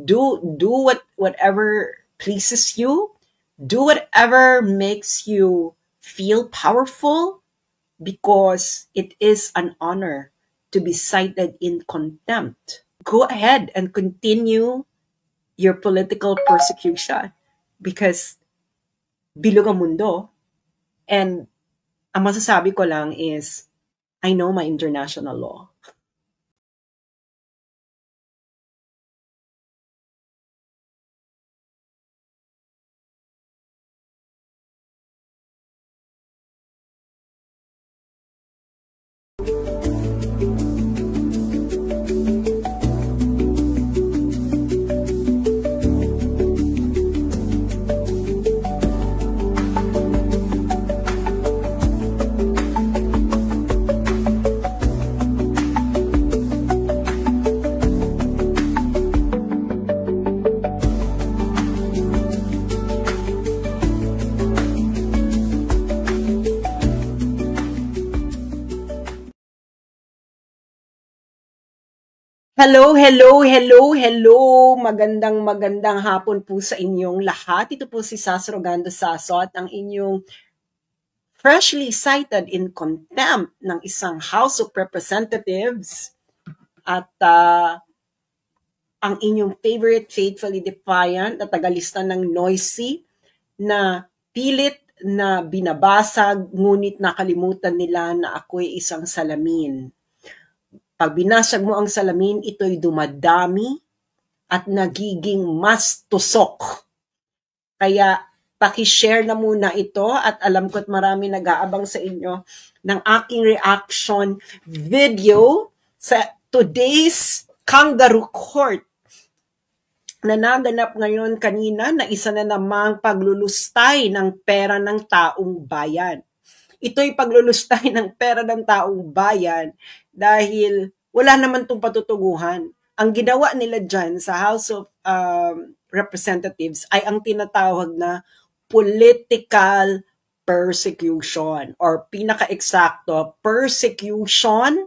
Do whatever pleases you. Do whatever makes you feel powerful, because it is an honor to be cited in contempt. Go ahead and continue your political persecution, because bilog ang mundo. And ang masasabi ko lang is, I know my international law. Hello, hello, hello, hello. Magandang hapon po sa inyong lahat. Ito po si Sas Rogando Sasot, ang inyong freshly cited in contempt ng isang House of Representatives at ang inyong favorite, faithfully defiant na tagalista ng Noisy na pilit na binabasag, ngunit nakalimutan nila na ako'y isang salamin. Pag binasag mo ang salamin, ito'y dumadami at nagiging mas tusok. Kaya paki-share na muna ito, at alam ko't marami nag-aabang sa inyo ng aking reaction video sa today's Kangaroo Court na naganap ngayon kanina, na isa na namang paglulustay ng pera ng taong bayan. Ito'y paglulustay ng pera ng taong bayan dahil wala naman itong patutuguhan. Ang ginawa nila dyan sa House of Representatives ay ang tinatawag na political persecution, or pinaka-eksakto, persecution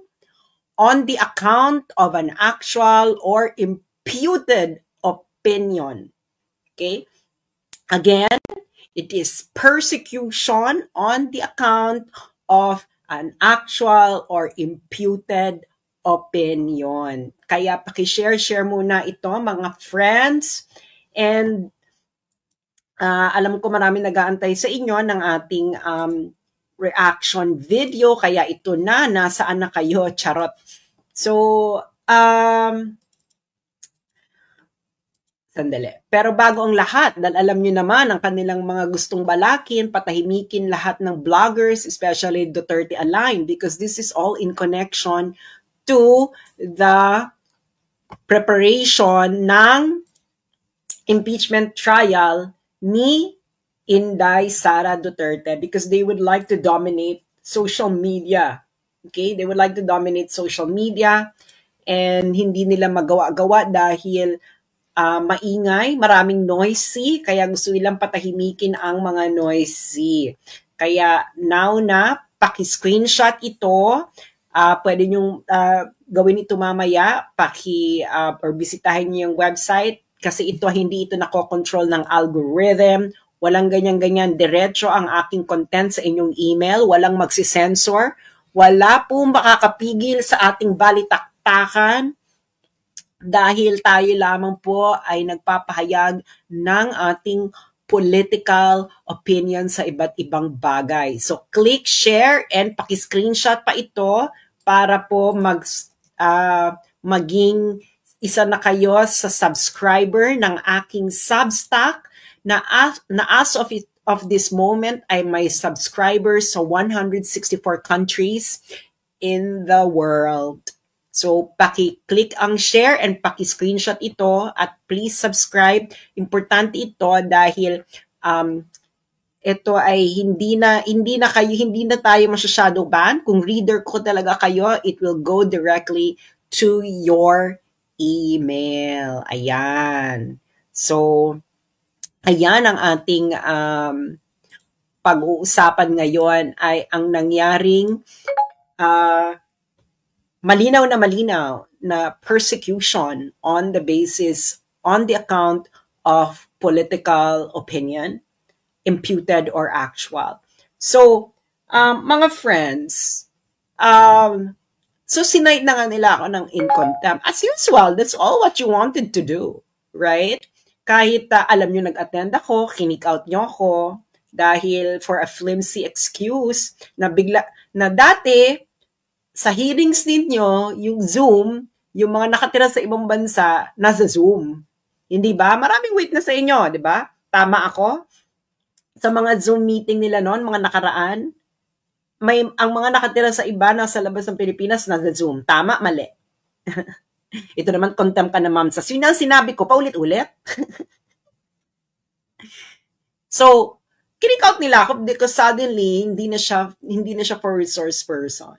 on the account of an actual or imputed opinion. Okay? Again, it is persecution on the account of an actual or imputed opinion. Kaya paki-share muna ito, mga friends. And alam ko marami nag-aantay sa inyo ng ating reaction video. Kaya ito na, nasaan na kayo? Charot. So, sandali. Pero bago ang lahat, dahil alam nyo naman ang kanilang mga gustong balakin, patahimikin lahat ng vloggers, especially Duterte aligned, because this is all in connection to the preparation ng impeachment trial ni Inday Sara Duterte, because they would like to dominate social media. Okay? They would like to dominate social media, and hindi nila magawa-gawa dahil maingay, maraming noisy, kaya gusto nilang patahimikin ang mga noisy. Kaya now na, paki-screenshot ito, pwede nyong gawin ito mamaya, or bisitahin niyo yung website, kasi hindi ito nakokontrol ng algorithm, walang ganyan-ganyan, diretso ang aking content sa inyong email, walang magsisensor, wala pong makakapigil sa ating balitaktakan, dahil tayo lamang po ay nagpapahayag ng ating political opinion sa iba't ibang bagay. So, click share and paki-screenshot pa ito para po maging isa na kayo sa subscriber ng aking Substack na as of this moment ay may subscribers sa 164 countries in the world. So, paki-click ang share and paki-screenshot ito, at please subscribe. Importante ito dahil ito ay hindi na tayo masyado ban. Kung reader ko talaga kayo, it will go directly to your email. Ayan. So, ayan ang ating pag-uusapan ngayon ay ang nangyaring malinaw na persecution on the basis on the account of political opinion, imputed or actual. So, mga friends, so sinight na nga nila ako ng in contempt. As usual, that's all what you wanted to do, right? Kahit alam nyo nag-attend ako, kinik out nyo ako dahil for a flimsy excuse na bigla, na dati, sa hearings ninyo, yung Zoom, yung mga nakatira sa ibang bansa, nasa Zoom. Hindi ba? Maraming witness sa inyo, di ba? Tama ako? Sa mga Zoom meeting nila noon, mga nakaraan, ang mga nakatira sa iba nasa labas ng Pilipinas nasa Zoom. Tama, mali. Ito naman, contempt ka na, ma'am. Sa sinabi ko, paulit-ulit. So, kinik out nila ako because suddenly, hindi na siya for resource person.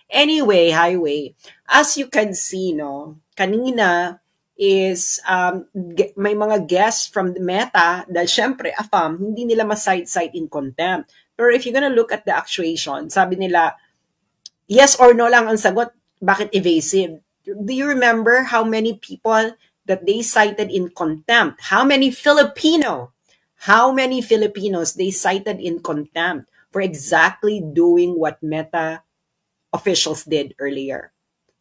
Anyway, highway, as you can see, no, kanina is may mga guests from the Meta dahil syempre, AFAM, hindi nila ma-cite in contempt. Pero if you're gonna look at the actuation, sabi nila, yes or no lang ang sagot, bakit evasive? Do you remember how many people that they cited in contempt? How many Filipinos they cited in contempt for exactly doing what Meta officials did earlier?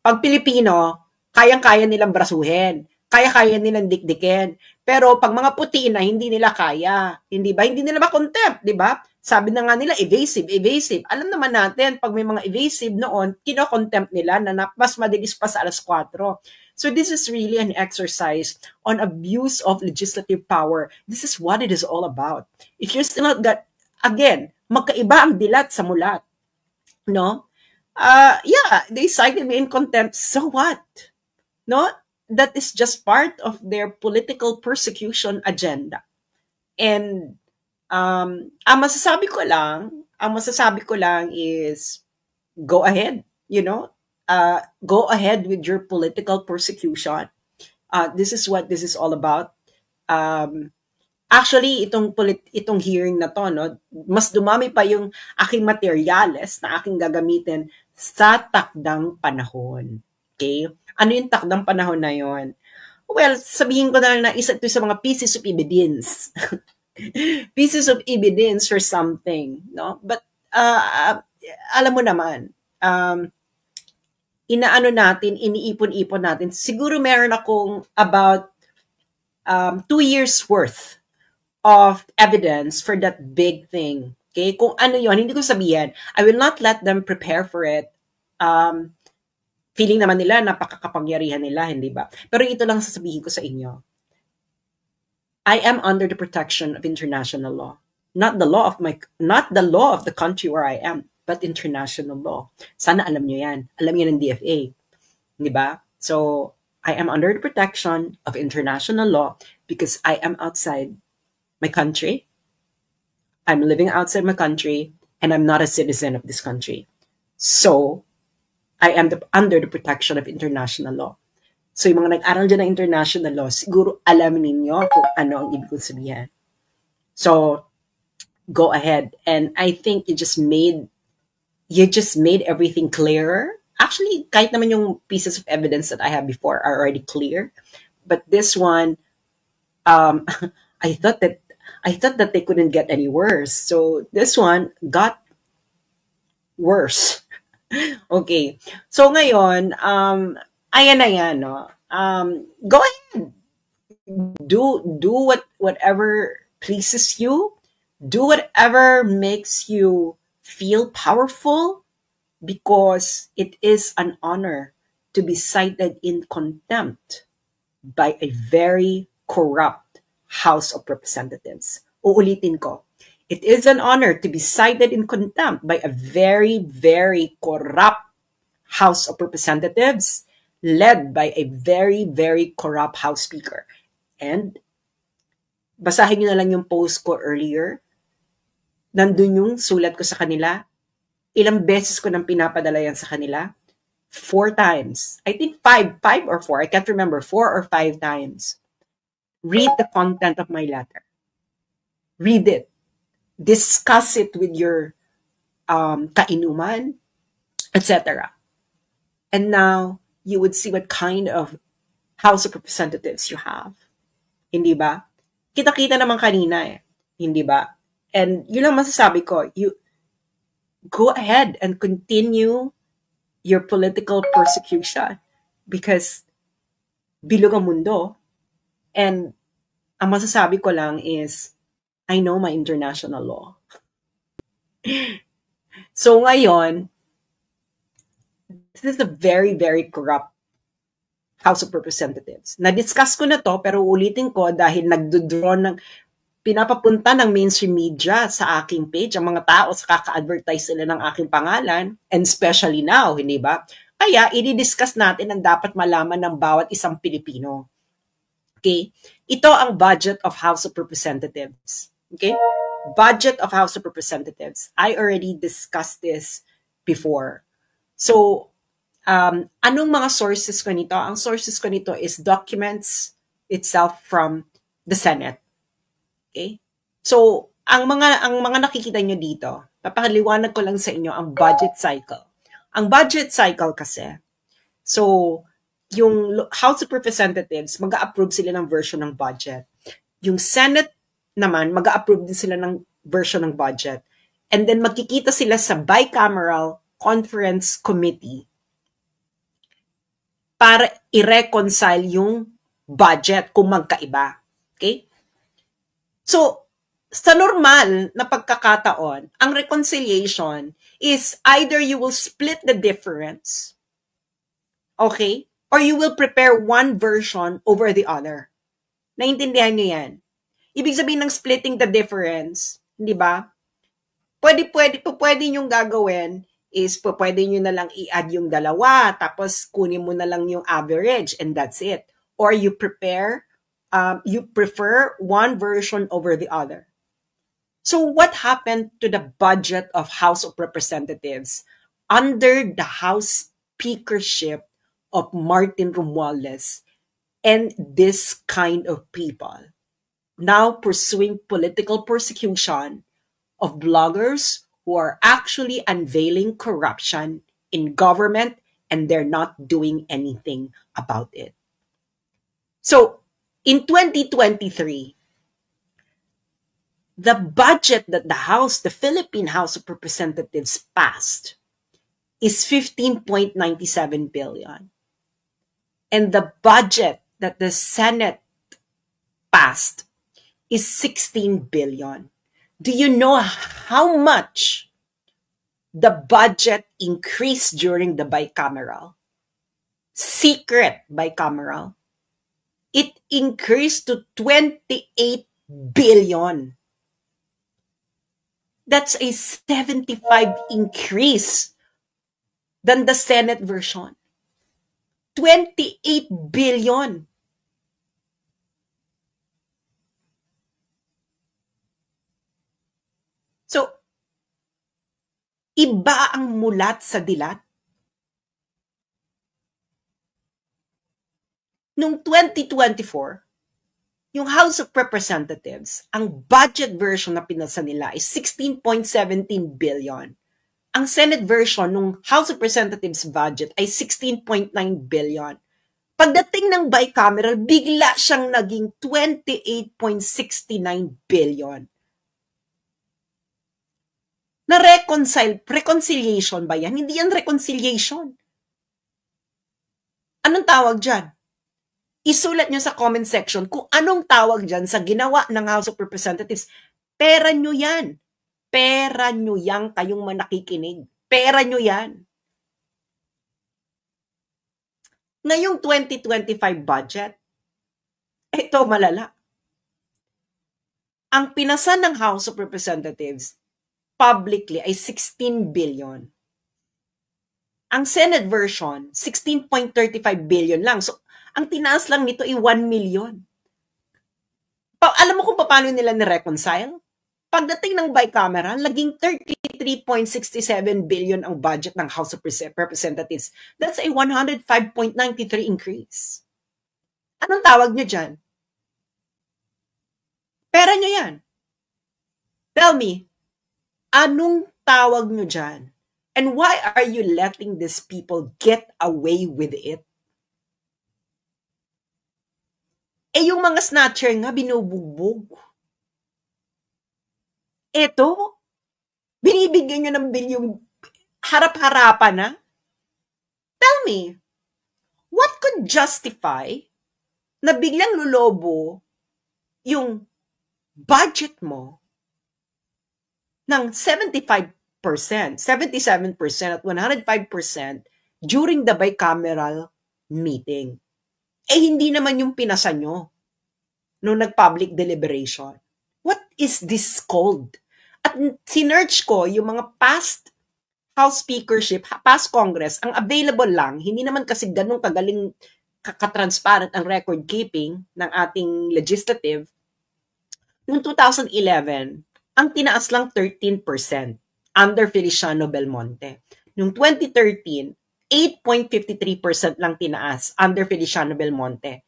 Pag Pilipino, kayang-kaya nilang brasuhin. Kaya-kaya nilang dikdikin. Pero pag mga puti na, hindi nila kaya. Hindi ba? Hindi nila ma-contempt, di ba? Sabi na nga nila, evasive. Alam naman natin, pag may mga evasive noon, kino-contempt nila na mas madilis pa sa alas 4. So this is really an exercise on abuse of legislative power. This is what it is all about. If you're still not got, again, magkaiba ang dilat sa mulat. No? Yeah, they cited me in contempt. So what? No? That is just part of their political persecution agenda. And ang masasabi ko lang is go ahead, go ahead with your political persecution. This is what this is all about. Actually, itong hearing na to, no, mas dumami pa yung aking materials na aking gagamitin sa takdang panahon. Okay? Ano yung takdang panahon na yon? Well, sabihin ko na isa ito sa mga pieces of evidence. Pieces of evidence for something, no? But alam mo naman, iniipon-ipon natin. Siguro meron akong about 2 years worth of evidence for that big thing. Okay? Kung ano yon, hindi ko sabihin. I will not let them prepare for it. Feeling naman nila, napakakapangyarihan nila, hindi ba? Pero ito lang sasabihin ko sa inyo. I am under the protection of international law. Not the law of the country where I am, but international law. Sana alam nyo yan. Alam nyo ng DFA. Di ba? So, I am under the protection of international law because I am outside my country. I'm living outside my country and I'm not a citizen of this country. So, I am under the protection of international law. So, yung mga nag-aral dyan ng international law, siguro alam ninyo kung ano ang ibig kong sabihin. So, go ahead. And I think you just made everything clearer. Actually, kahit naman yung pieces of evidence that I have before are already clear. But this one, I thought that they couldn't get any worse. So, this one got worse. Okay. So, ngayon, ayan na yan, no? Go ahead. Do whatever pleases you. Do whatever makes you feel powerful, because it is an honor to be cited in contempt by a very corrupt House of Representatives. Uulitin ko. It is an honor to be cited in contempt by a very, very corrupt House of Representatives led by a very, very corrupt House Speaker. And basahin nyo na lang yung post ko earlier. Nandun yung sulat ko sa kanila. Ilang beses ko nang pinapadala yan sa kanila? 4 times. I think 5 or 4. I can't remember. 4 or 5 times. Read the content of my letter. Read it. Discuss it with your kainuman, etc. And now, you would see what kind of House of Representatives you have. Hindi ba? Kita-kita naman kanina eh. Hindi ba? And yun lang masasabi ko, you go ahead and continue your political persecution because bilog ang mundo. And ang masasabi ko lang is, I know my international law. So ngayon, this is a very, very corrupt House of Representatives. Na-discuss ko na to, pero ulitin ko dahil nagdodraw ng pinapapunta ng mainstream media sa aking page, ang mga tao sa kaka-advertise sila ng aking pangalan, and especially now, hindi ba? Kaya, i-discuss natin ang dapat malaman ng bawat isang Pilipino. Okay? Ito ang budget of House of Representatives. Okay? Budget of House of Representatives. I already discussed this before. So, anong mga sources ko nito? Ang sources ko nito is documents itself from the Senate. Okay? So, ang mga nakikita nyo dito, papaliwanag ko lang sa inyo ang budget cycle. Ang budget cycle kasi, so, yung House of Representatives, mag-a-approve sila ng version ng budget. Yung Senate naman, mag-a-approve din sila ng version ng budget. And then magkikita sila sa bicameral conference committee para i-reconcile yung budget kung magkaiba. Okay? So, sa normal na pagkakataon, ang reconciliation is either you will split the difference, okay? Or you will prepare one version over the other. Naintindihan niyo yan? Ibig sabihin ng splitting the difference, di ba? Pwede yung gagawin is pwede nyo na lang i-add yung dalawa, tapos kunin mo na lang yung average, and that's it. Or you prefer one version over the other. So what happened to the budget of House of Representatives under the House speakership of Martin Romualdez and this kind of people now pursuing political persecution of bloggers who are actually unveiling corruption in government and they're not doing anything about it. So, in 2023, the budget that the Philippine House of Representatives passed is 15.97 billion. And the budget that the Senate passed is 16 billion. Do you know how much the budget increased during the bicameral? Secret bicameral. It increased to 28 billion. That's a 75 increase than the Senate version. 28 billion. So, iba ang mulat sa dilat. Noong 2024, yung House of Representatives, ang budget version na pinasa nila is 16.17 billion. Ang Senate version ng House of Representatives budget ay 16.9 billion. Pagdating ng bicameral, bigla siyang naging 28.69 billion. Reconciliation ba yan? Hindi yan reconciliation. Anong tawag dyan? Isulat nyo sa comment section kung anong tawag dyan sa ginawa ng House of Representatives. Pera nyo yan. Pera nyo yan kayong manakikinig. Pera nyo yan. Ngayong 2025 budget, ito malala. Ang pinasa ng House of Representatives publicly ay 16 billion. Ang Senate version, 16.35 billion lang. So, ang tinaas lang nito ay 1 million. Alam mo kung paano nila ni-reconcile? Pagdating ng bicameral, naging 33.67 billion ang budget ng House of Representatives. That's a 105.93 increase. Anong tawag nyo dyan? Pera nyo yan. Tell me, anong tawag nyo dyan? And why are you letting these people get away with it? Eh yung mga snatcher nga, binubugbog. Eto, binibigyan nyo ng bilyong harap-harapan na. Tell me, what could justify na biglang lulobo yung budget mo ng 75%, 77% at 105% during the bicameral meeting? Eh hindi naman yung pinasa nyo nung nag-public deliberation. What is this called? At sinerch ko yung mga past House speakership, past Congress, ang available lang, hindi naman kasi ganun kagaling kaka-transparent ang record keeping ng ating legislative. Noong 2011, ang tinaas lang 13% under Feliciano Belmonte. Noong 2013, 8.53% lang tinaas under Feliciano Belmonte.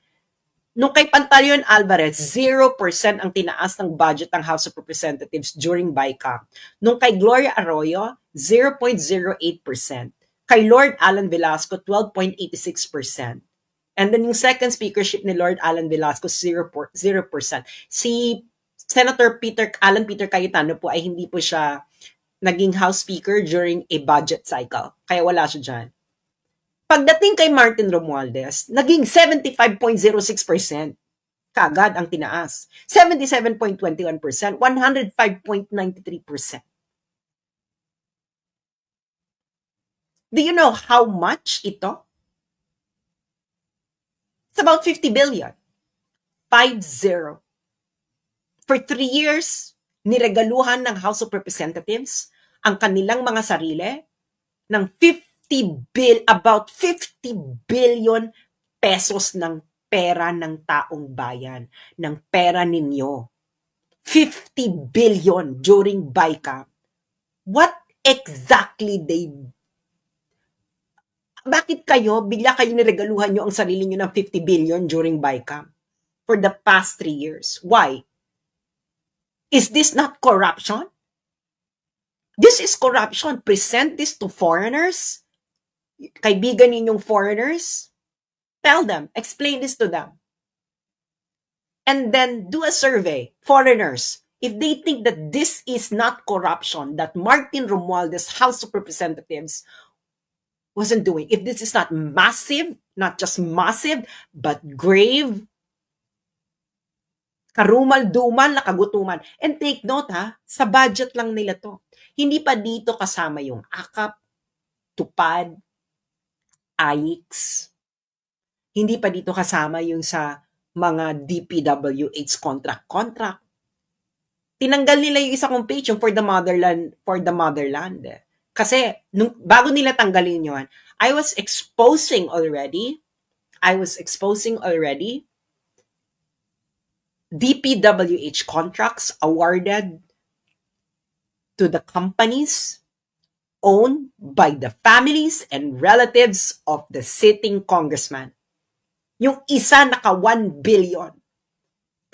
Nung kay Pantaleon Alvarez, 0% ang tinaas ng budget ng House of Representatives during BICAM. Nung kay Gloria Arroyo, 0.08%. Kay Lord Alan Velasco, 12.86%. And then yung second speakership ni Lord Alan Velasco, 0%. Si Senator Alan Peter Cayetano po ay hindi po siya naging House Speaker during a budget cycle. Kaya wala siya dyan. Pagdating kay Martin Romualdez, naging 75.06%. Kaagad ang tinaas. 77.21%, 105.93%. Do you know how much ito? It's about 50 billion. 50. For 3 years, niregaluhan ng House of Representatives ang kanilang mga sarili ng about 50 billion pesos ng pera ng taong bayan, ng pera ninyo. 50 billion during BICAM. What exactly bakit bigla kayo niregaluhan nyo ang sarili nyo ng 50 billion during BICAM for the past 3 years? Why? Is this not corruption? This is corruption. Present this to foreigners. Kaibigan ninyong foreigners. Tell them, explain this to them. And then do a survey, foreigners. If they think that this is not corruption, that Martin Romualdez, House of Representatives, wasn't doing, if this is not massive, not just massive, but grave, karumal-dumal na kagutuman. And take note sa budget lang nila to. Hindi pa dito kasama yung AKAP, TUPAD, AIX. Hindi pa dito kasama yung sa mga DPWH contract. Tinanggal nila yung isa kong page, yung for the motherland. Kasi, bago nila tanggalin yun, I was exposing already DPWH contracts awarded to the companies owned by the families and relatives of the sitting congressman. Yung isa naka 1 billion.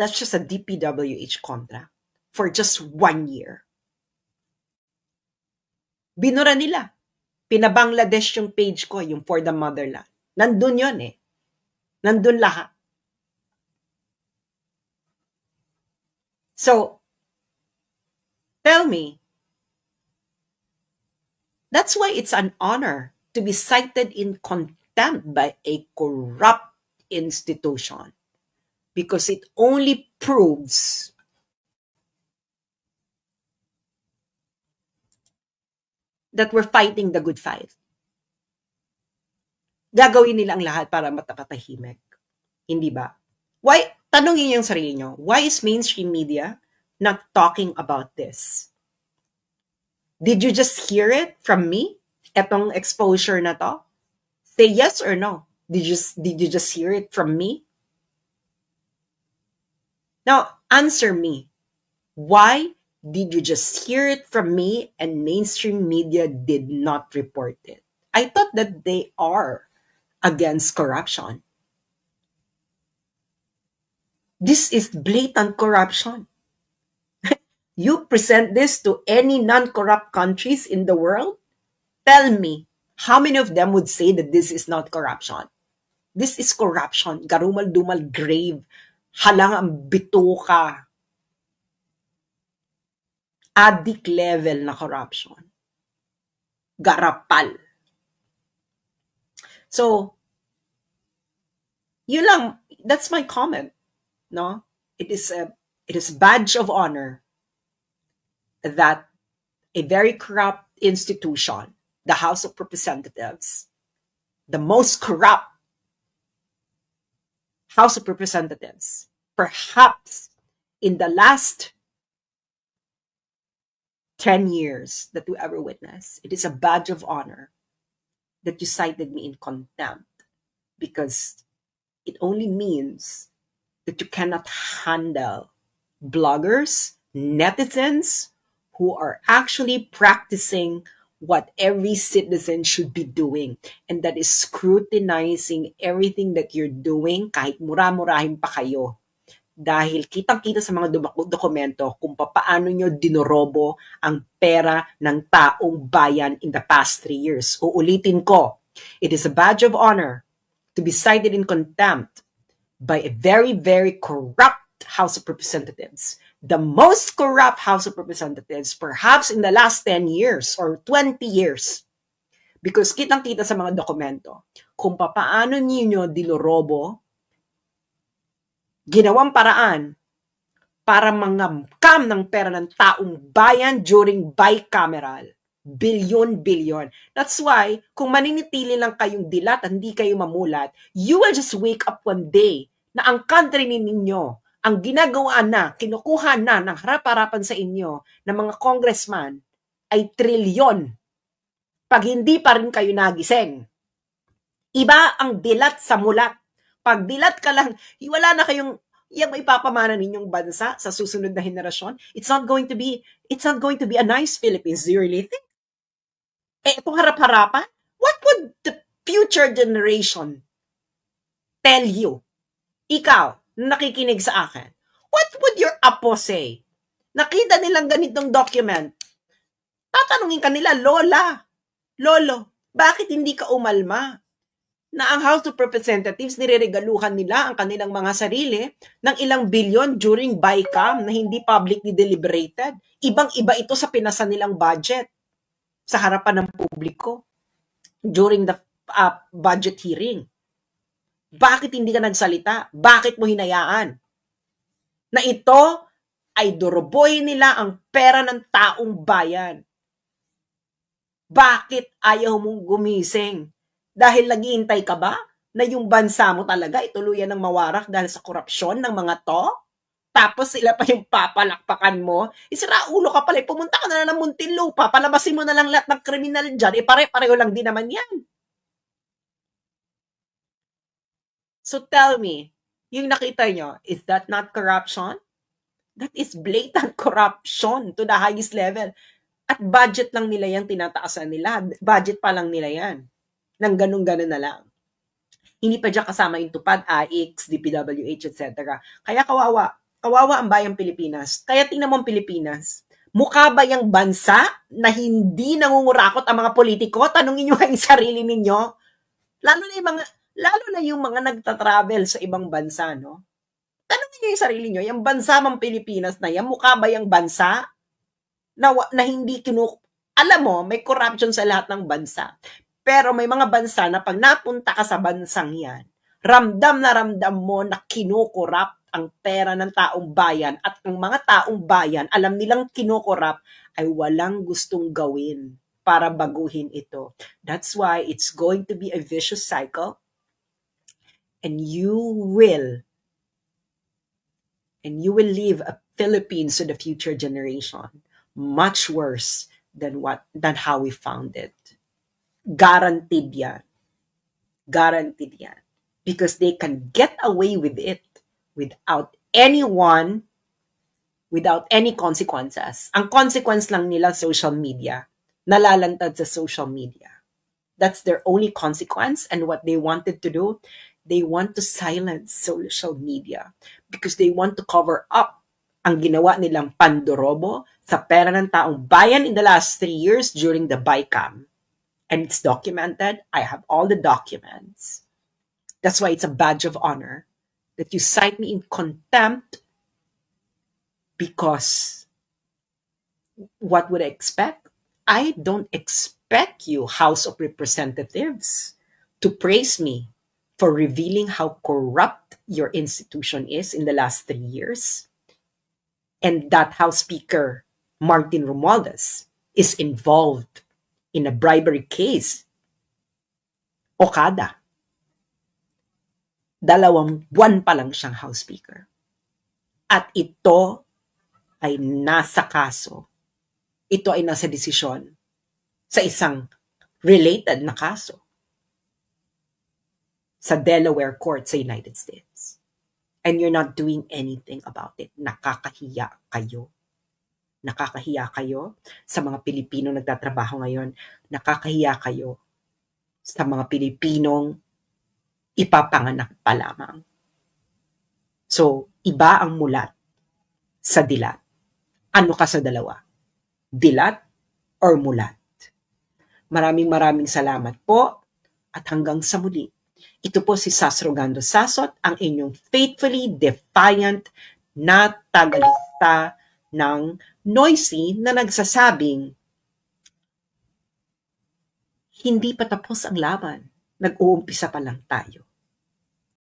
That's just a DPWH contract for just 1 year. Binura nila. Pinabangladesh yung page ko, yung for the motherland. Nandun yun Nandun lahat. So, tell me, that's why it's an honor to be cited in contempt by a corrupt institution, because it only proves that we're fighting the good fight. Gagawin nila ang lahat para matapatahimik. Hindi ba? Why? Tanungin yung sarili nyo, why is mainstream media not talking about this? Did you just hear it from me? Etong exposure na to? Say yes or no. Did you just hear it from me? Now, answer me. Why did you just hear it from me and mainstream media did not report it? I thought that they are against corruption. This is blatant corruption. You present this to any non-corrupt countries in the world? Tell me, how many of them would say that this is not corruption? This is corruption, garumal-dumal, grave, Halang ang bituka. Addict level na corruption. Garapal. So, yun lang, that's my comment, no? It is a badge of honor that a very corrupt institution, the House of Representatives, the most corrupt House of Representatives, perhaps in the last 10 years that we ever witnessed, it is a badge of honor that you cited me in contempt, because it only means that you cannot handle bloggers, netizens, who are actually practicing what every citizen should be doing, and that is scrutinizing everything that you're doing kahit mura-murahin pa kayo. Dahil kitang-kita sa mga dokumento kung paano nyo dinorobo ang pera ng taong bayan in the past 3 years. Uulitin ko, it is a badge of honor to be cited in contempt by a very, very corrupt House of Representatives. The most corrupt House of Representatives perhaps in the last 10 years or 20 years. Because kitang-kita sa mga dokumento kung paano ninyo dinorobo, ginawang paraan para mangamkam ng pera ng taong bayan during bicameral. Bilyon-bilyon. That's why, kung maninitili lang kayong dilat at hindi kayo mamulat, you will just wake up one day na ang country ninyo, ang ginagawa na, kinukuha na ng harap-harapan sa inyo ng mga congressman ay trilyon. Pag hindi pa rin kayo nagising. Iba ang dilat sa mulat. Pag dilat ka lang, wala na kayong yung ipapamana ninyong bansa sa susunod na henerasyon. It's not going to be a nice Philippines. Do you really think? Itong harap-harapan, what would the future generation tell you? Ikaw, na nakikinig sa akin, what would your apo say? Nakita nilang ganitong document. Tatanungin ka nila, Lolo, bakit hindi ka umalma? Na ang House of Representatives, nireregaluhan nila ang kanilang mga sarili ng ilang bilyon during BICAM na hindi publicly deliberated. Ibang-iba ito sa pinasa nilang budget sa harapan ng publiko during the budget hearing. Bakit hindi ka nagsalita? Bakit mo hinayaan? Na ito ay doroboy nila ang pera ng taong bayan. Bakit ayaw mong gumising? Dahil naghihintay ka ba na yung bansa mo talaga ituluyan ng mawarak dahil sa korupsyon ng mga to? Tapos sila pa yung papalakpakan mo? Isira ulo ka pala, pumunta ka na ng Muntinlupa, palabasin mo na lang lahat ng kriminal dyan, pare-pareho lang din naman yan. So tell me, yung nakita nyo, is that not corruption? That is blatant corruption to the highest level. At budget lang nila yan, tinataasan nila. Budget pa lang nila yan. Nang ganun-ganun na lang. Hindi pa dyan kasama yung tupad, AIX, DPWH, etc. Kaya kawawa ang bayang Pilipinas. Kaya tingnan mo ang Pilipinas. Mukha ba yung bansa na hindi nangungurakot ang mga politiko? Tanungin nyo yung sarili ninyo. Lalo na yung mga nagtatravel sa ibang bansa, no? Tanungin nyo yung sarili nyo, yung bansa mang Pilipinas na yan, mukha ba yung bansa na hindi alam mo, may corruption sa lahat ng bansa. Pero may mga bansa na pag napunta ka sa bansang yan, ramdam na ramdam mo na kinukurap ang pera ng taong bayan, at ang mga taong bayan, alam nilang kinukurap, ay walang gustong gawin para baguhin ito. That's why it's going to be a vicious cycle, and you will leave a Philippines to the future generation much worse than how we found it. Guaranteed yan. Guaranteed yan. Because they can get away with it without any consequences. Ang consequence lang nila social media. Nalalantad sa social media. That's their only consequence, and what they wanted to do, they want to silence social media because they want to cover up ang ginawa nilang pandorobo sa pera ng taong bayan in the last 3 years during the BICAM. And it's documented. I have all the documents. That's why it's a badge of honor that you cite me in contempt because what would I expect? I don't expect you, House of Representatives, to praise me for revealing how corrupt your institution is in the last 3 years. And that House Speaker, Martin Romualdez, is involved in a bribery case. Okada. 2 buwan pa lang siyang House Speaker. At ito ay nasa kaso. Ito ay nasa desisyon sa isang related na kaso sa Delaware Court sa United States. And you're not doing anything about it. Nakakahiya kayo. Nakakahiya kayo sa mga Pilipinong nagtatrabaho ngayon. Nakakahiya kayo sa mga Pilipinong ipapanganak pa lamang. So, iba ang mulat sa dilat. Ano ka sa dalawa? Dilat or mulat? Maraming salamat po at hanggang sa muli. Ito po si Sas Rogando Sasot, ang inyong faithfully defiant na tagalista ng Noisy na nagsasabing hindi pa tapos ang laban. Nag-uumpisa pa lang tayo.